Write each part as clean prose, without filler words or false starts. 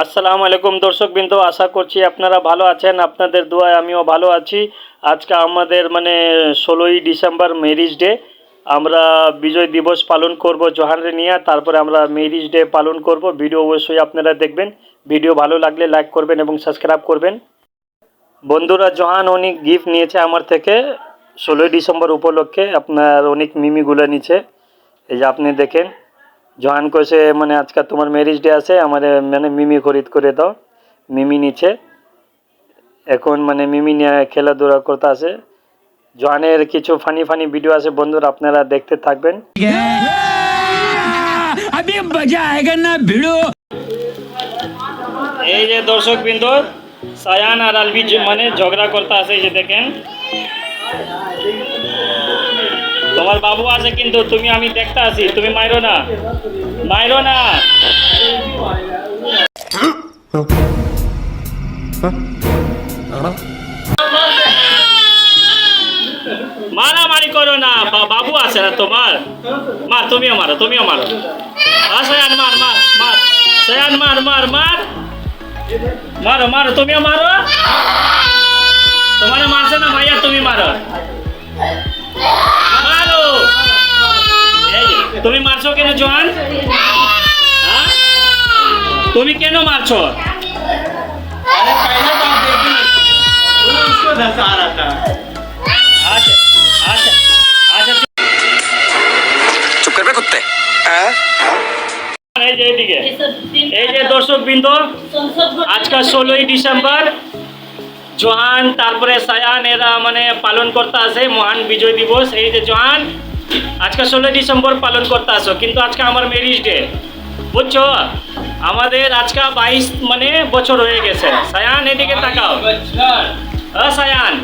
আসসালামু আলাইকুম দর্শকবৃন্দ, আশা করছি আপনারা ভালো আছেন। আপনাদের দোয়ায় আমিও ভালো আছি। আজকে আমাদের 16ই ডিসেম্বর ম্যারিজ ডে। আমরা বিজয় দিবস পালন করব জোহানরে নিয়ে, তারপরে আমরা ম্যারিজ ডে পালন করব। ভিডিও অবশ্যই আপনারা দেখবেন। ভিডিও ভালো লাগলে লাইক করবেন এবং সাবস্ক্রাইব করবেন। বন্ধুরা, জোহান অনেক গিফট নিয়েছে আমার থেকে 16ই ডিসেম্বর উপলক্ষে। আপনার অনেক মিমিগুলো নিচ্ছে, এই যে আপনি দেখেন। জোহান কইছে আজকে তোমার ম্যারিজ ডে আছে, আমার মিমি খরিদ করে দাও। মিমি নিচ্ছে এখন, মিমি নিয়ে খেলাধুলা করতে আছে। জোহানের কিছু ফানি ফানি ভিডিও আছে বন্ধুরা, আপনারা দেখতে থাকবেন। এই যে দর্শক বিন্দু, সায়ান আর আলবি ঝগড়া করতে আছে, এই যে দেখেন। তোমার বাবু আছে কিন্তু আমি দেখতে আছি, তুমি মাইরো না, মাইরো না। মারামারি করো না, বাবু আছে না তোমার। মার, তুমিও মারো, তুমিও মারো। সায়ান মার মার মার, সায়ান মার মার মার, মারো মারো, তুমিও মারো। তোমার মারছে না ভাইয়া, তুমি মারো, মারো। তুমি মারছো কেন জোহান? তুমি কেন মারছো? চুপ করবে কুত্তে। এই যে দর্শক বৃন্দ, আজকে 16ই ডিসেম্বর জোহান তারপরে সায়ান এরা পালন করতে আছে মহান বিজয় দিবস। এই যে জোহান আজকে 16ই ডিসেম্বর পালন করতে আসো, কিন্তু আজকে আমার ম্যারিজ ডে, বুঝছো? আমাদের আজকে 22 বছর হয়ে গেছে। সায়ান এদিকে তাকাও, সায়ান,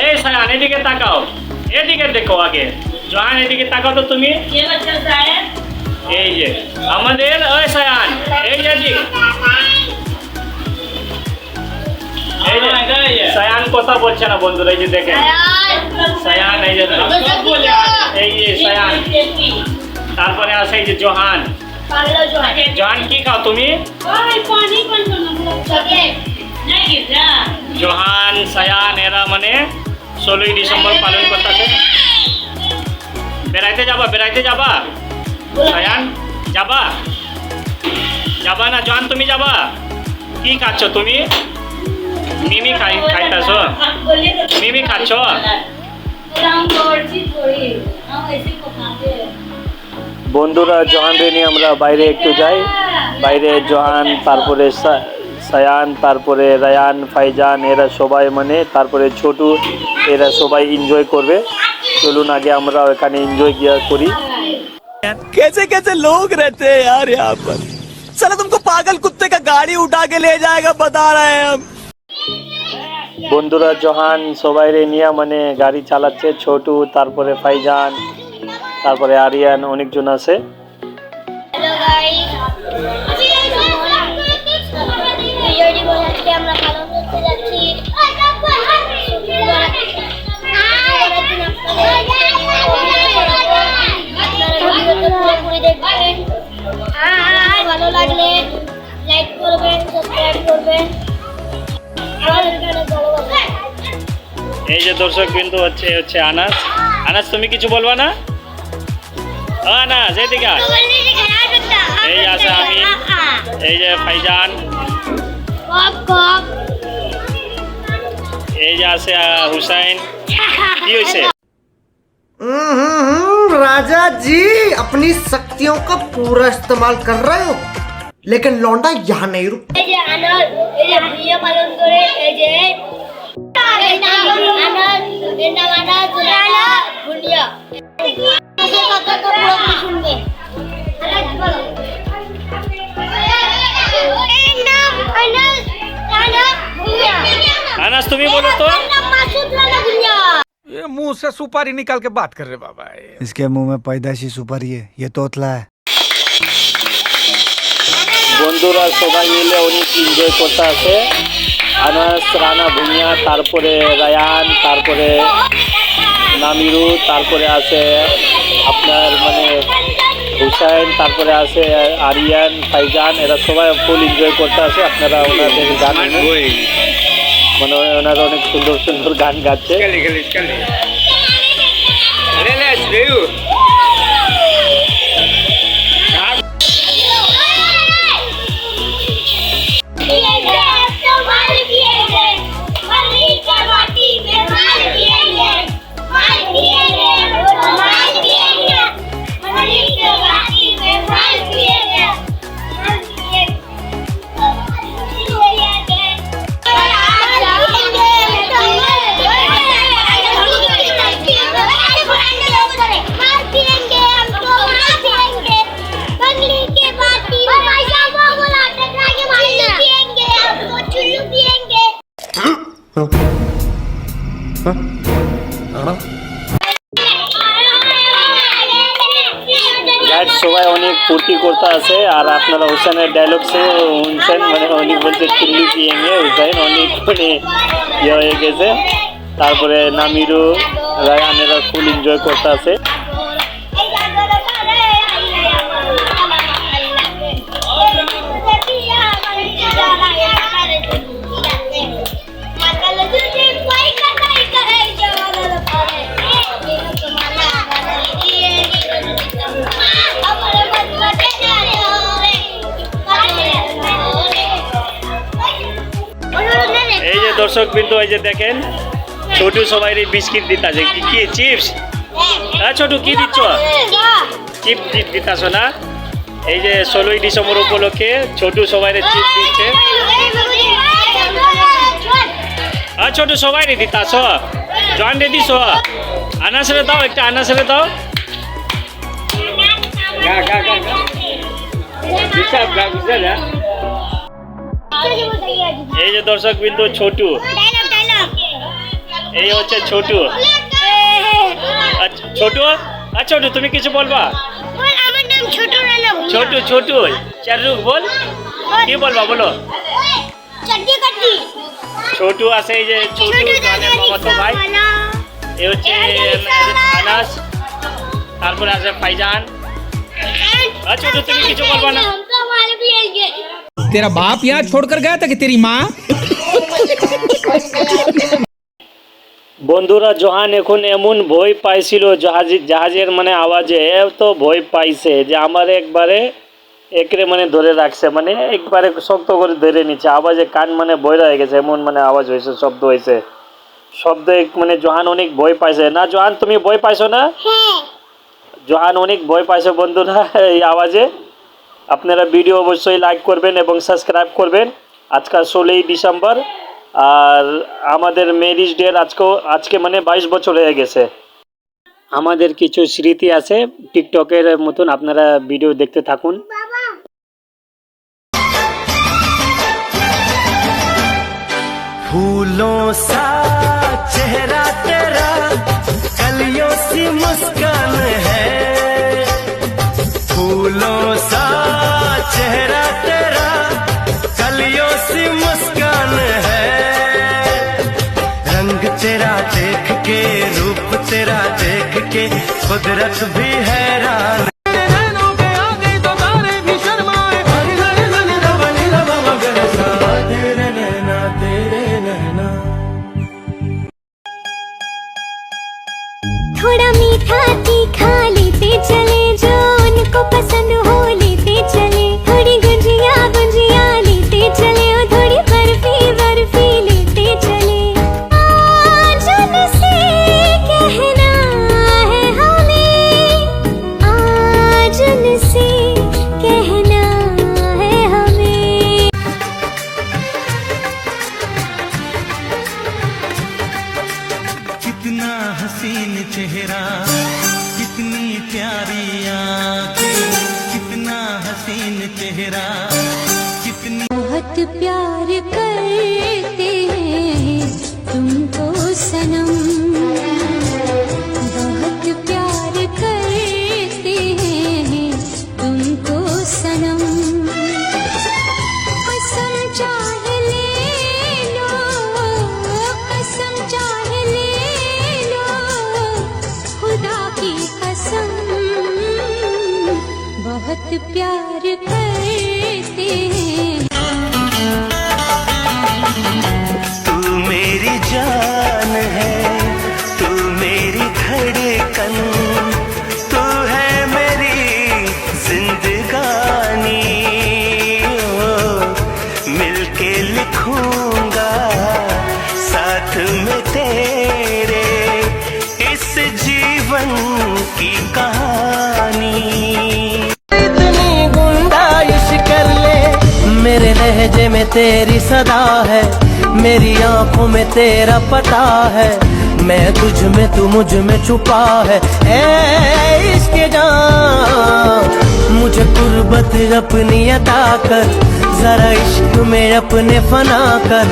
এই সায়ান এদিকে তাকাও, এদিকে দেখো আগে। জোহান এদিকে তাকাও তো তুমি। এই যে আমাদের ওই সায়ান, এই যে সায়ান কথা বলছে না বন্ধুরা, এই যে দেখেন সায়ান, এই যে সায়ান, তারপরে আছে এই যে জোহান। জোহান কি খাও তুমি? জোহান সায়ান এরা 16ই ডিসেম্বর পালন করতেছে। বেড়াইতে যাবা, বেড়াইতে যাবা সায়ান? যাবা যাবা না জোহান? তুমি যাবা? কি খাচ্ছ তুমি? মিমি খাইতাছ? মিমি খাচ্ছ? বন্ধুরা, জোহান রে নিয়ে আমরা বাইরে একটু যাই। বাইরে জোহান, তারপরে সায়ান, তারপরে রায়ান, ফাইজান এরা সবাই তারপরে ছোটু, এরা সবাই এনজয় করবে। চলুন আগে আমরা এখানে এনজয় করি। कैसे कैसे लोग रहते हैं यार यहाँ पर। साला तुमको पागल कुत्ते का गाड़ी उठा के ले जाएगा, बता रहे हैं हम। বন্ধুরা, জোহান সবাই রে নিয়ে গাড়ি চালাচ্ছে। ছোটু, তারপরে ফাইজান, তারপরে আরিয়ান, অনেকজন আছে। ভালো লাগলে লাইক করবেন, সাবস্ক্রাইব করবেন। এই যে দর্শক বিন্দু হচ্ছে আনাস। আনাস, তুমি কিছু বলবা না? আনাস এদিকে। এই আছে আমি, এই যে ফাইজান, এই যে আছে হুসাইন। কি হয়েছে? राजा जी अपनी शक्तियों का पूरा इस्तेमाल कर रहे हो, लेकिन लौंडा यहाँ नहीं रुक। আনাস তুমি বলো তো। ये मुंह से सुपारी निकाल के बात कर रहे बाबा। इसके मुंह में पैदाइशी सुपारी है, ये तोतला है। বন্ধুরা সবাই মিলে অনেক এনজয় করতে আছে। আনাস, রানা ভুঁইয়া, তারপরে রায়ান, তারপরে নামিরু, তারপরে আছে আপনার হুসাইন, তারপরে আছে আরিয়ান, ফাইজান, এরা সবাই ফুল এনজয় করতে আছে। আপনারা ওনাদের গান মানে ওনারা অনেক সুন্দর সুন্দর গান গাচ্ছে। গাইড সবাই অনেক ফুর্তি করতে আছে। আর আপনারা হুসেনের ডায়লগ সে শুনছেন, মানে অনেক বলছে চিল্লি পিএমে হুসাইন অনেক মানে ইয়ে হয়ে গেছে। তারপরে নামিরু, রায়ানেরা ফুল এনজয় করতে আছে। এই যে দর্শক বিন্দু, এই যে দেখেন ছোটু সবাই বিস্কিট দিতাছে। কি চিপস? হ্যাঁ ছোটু, কি দিচ্ছ? চিপ দিতাছ না? এই যে 16ই ডিসেম্বর উপলক্ষে ছোটু সবাই চিপ দিচ্ছে। হ্যাঁ ছোটু সবাই দিতাছ, জয়েন রে দিছ। আনাসরে দাও, একটা আনাসরে দাও। এই যে দর্শক বিন্দু ছোটু, এই হচ্ছে ছোটু। ছোটু, ছোটু তুমি কিছু বলবা? ছোটু ছোটু চারুক বল, কি বলবা বলো? ছোটু আছে, এই যে ছোটু জানে মামাতো ভাই। এই হচ্ছে আনাস, তারপরে আছে ফাইজান। ছোটু তুমি কিছু বলবা না? तेरा बाप यहाँ छोड़कर गया था कि तेरी माँ? বন্ধুরা জোহান এখন এমন ভয় পাইছিল জাহাজের মানে আওয়াজে, এত ভয় পাইছে যে আমার একরে মানে ধরে রাখছে, মানে একবারে শক্ত করে ধরে নিচ্ছে। আওয়াজে কান মানে বই হয়ে গেছে, এমন মানে আওয়াজ হয়েছে, শব্দ হয়েছে। মানে জোহান অনেক ভয় পাইছে। না জোহান তুমি ভয় পাইছো না? জোহান অনেক ভয় পাইছে বন্ধুরা এই আওয়াজে। আপনারা ভিডিও অবশ্যই লাইক করবেন এবং সাবস্ক্রাইব করবেন। আজকে 16ই ডিসেম্বর, আর আমাদের ম্যারেজ ডে আজকে মানে 22 বছর হয়ে গেছে। আমাদের কিছু স্মৃতি আছে টিকটকের মতন, আপনারা ভিডিও দেখতে থাকুন। फूलों सा चेहरा तेरा, कलियों सी मुस्कान है। फूलों सा चेहरा तेरा, कलियों सी मुस्कान है। रंग तेरा देख के, रूप तेरा देख के, कुदरत भी हैरान। थोड़ा मीठा तीखा लेते चले, जो उनको पसंद हो लेते चले। थोड़ी गुजिया गुजिया लेते चले, और थोड़ी बर्फी बर्फी लेते चले। आज उनसे कहना है हमें, आज उनसे कहना है हमें। कितना हसीन चेहरा, कितनी प्यारी आंखें, कितना हसीन चेहरा, कितनी बहुत प्यार करते हैं तुमको सनम, बहुत प्यार करते हैं तुमको सनम। कसम चाहे ले लो, कसम चाहे ले लो, खुदा की कसम बहुत प्यार करते हैं। तू मेरी जान है, तू मेरी धड़कन, तू है मेरी जिंदगानी। ओ, मिलके लिखूंगा साथ में तेरे इस जीवन की कहानी। इतनी गुंडाइश कर ले, मेरे लहजे में तेरी सदा है, मेरी आंखों में तेरा पता है, मैं तुझ में तू मुझ में छुपा है। ए इश्क जान, मुझे कुर्बत अपनी अता कर, जरा इश्क में अपने फना कर,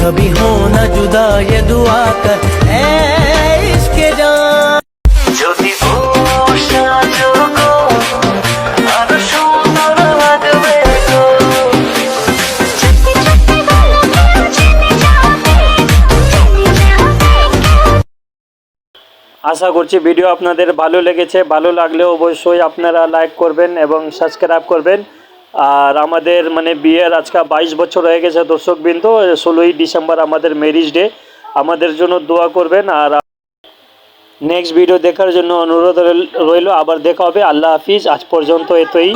कभी हो ना जुदा ये दुआ कर। ए इश्क जान, ज्योति আশা করছি ভিডিও আপনাদের ভালো লেগেছে। ভালো লাগলে অবশ্যই আপনারা লাইক করবেন এবং সাবস্ক্রাইব করবেন। আর আমাদের মানে বিয়ের আজকে 22 বছর হয়ে গেছে দর্শকবৃন্দ। 16ই ডিসেম্বর আমাদের ম্যারেজ ডে, আমাদের জন্য দোয়া করবেন। আর নেক্সট ভিডিও দেখার জন্য অনুরোধ রইল। আবার দেখা হবে। আল্লাহ হাফিজ। আজ পর্যন্ত এতই।